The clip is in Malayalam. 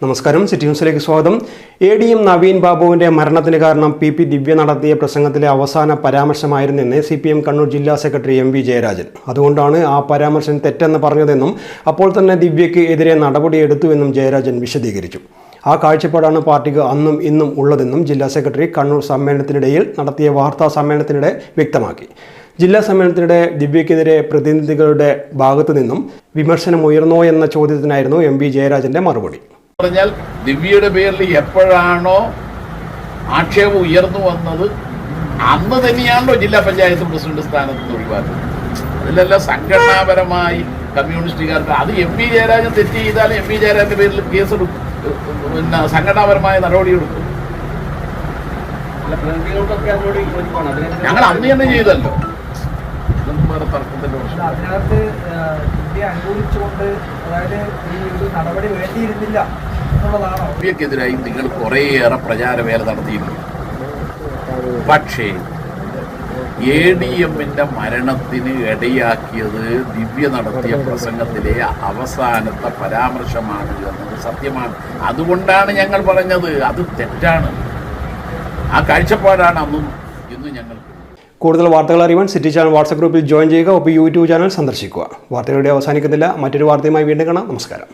നമസ്കാരം, സിറ്റി ന്യൂസിലേക്ക് സ്വാഗതം. ADM നവീൻ ബാബുവിന്റെ മരണത്തിന് കാരണം PP ദിവ്യ നടത്തിയ പ്രസംഗത്തിലെ അവസാന പരാമർശമായിരുന്നെന്ന് CPM കണ്ണൂർ ജില്ലാ സെക്രട്ടറി MV ജയരാജൻ. അതുകൊണ്ടാണ് ആ പരാമർശം തെറ്റെന്ന് പറഞ്ഞതെന്നും അപ്പോൾ തന്നെ ദിവ്യയ്ക്ക് എതിരെ നടപടിയെടുത്തുവെന്നും ജയരാജൻ വിശദീകരിച്ചു. ആ കാഴ്ചപ്പാടാണ് പാർട്ടിക്ക് അന്നും ഇന്നും ഉള്ളതെന്നും ജില്ലാ സെക്രട്ടറി കണ്ണൂർ സമ്മേളനത്തിനിടയിൽ നടത്തിയ വാർത്താ സമ്മേളനത്തിനിടെ വ്യക്തമാക്കി. ജില്ലാ സമ്മേളനത്തിനിടെ ദിവ്യയ്ക്കെതിരെ പ്രതിനിധികളുടെ ഭാഗത്തു നിന്നും വിമർശനം ഉയർന്നോ എന്ന ചോദ്യത്തിനായിരുന്നു MV ജയരാജന്റെ മറുപടി. പറഞ്ഞാൽ ദിവ്യയുടെ പേരിൽ എപ്പോഴാണോ ആക്ഷേപം ഉയർന്നു വന്നത് അന്ന് തന്നെയാണല്ലോ ജില്ലാ പഞ്ചായത്ത് പ്രസിഡന്റ് സ്ഥാനത്ത് നിന്ന് ഒഴിവാക്കുന്നത്. അതിലെല്ലാം സംഘടനാപരമായി കമ്മ്യൂണിസ്റ്റുകാർക്ക് അത് MV ജയരാജൻ തെറ്റ് ചെയ്താലും MV ജയരാജന്റെ പേരിൽ കേസെടുക്കും, പിന്നെ സംഘടനാപരമായ നടപടിയെടുക്കും. ഞങ്ങൾ അന്ന് തന്നെ ചെയ്തല്ലോ. അതിനകത്ത് അനുകൂലിച്ചുകൊണ്ട് അതായത് ഈ ഒരു നടപടി വേണ്ടിയിരുന്നില്ല എന്നുള്ളതാണോ? ദിവ്യക്കെതിരായി നിങ്ങൾ കുറേയേറെ പ്രചാരവേല നടത്തിയിരുന്നു. പക്ഷേ ADMന്റെ മരണത്തിന് ഇടയാക്കിയത് ദിവ്യ നടത്തിയ പ്രസംഗത്തിലെ അവസാനത്തെ പരാമർശമാണ് എന്നത് സത്യമാണ്. അതുകൊണ്ടാണ് ഞങ്ങൾ പറഞ്ഞത് അത് തെറ്റാണ്. ആ കാഴ്ചപ്പാടാണ് അന്നും ഇന്നും ഞങ്ങൾക്ക്. കൂടുതൽ വാർത്തകൾ അറിയുവാൻ സിറ്റി ചാനൽ വാട്സ്ആപ്പ് ഗ്രൂപ്പിൽ ജോയിൻ ചെയ്യുക. ഒപ്പം YouTube ചാനൽ സന്ദർശിക്കുക. വാർത്തകളുടെ അവസാനിക്കുന്നില്ല. മറ്റൊരു വാർത്തയുമായി വീണ്ടും കാണാം. നമസ്കാരം.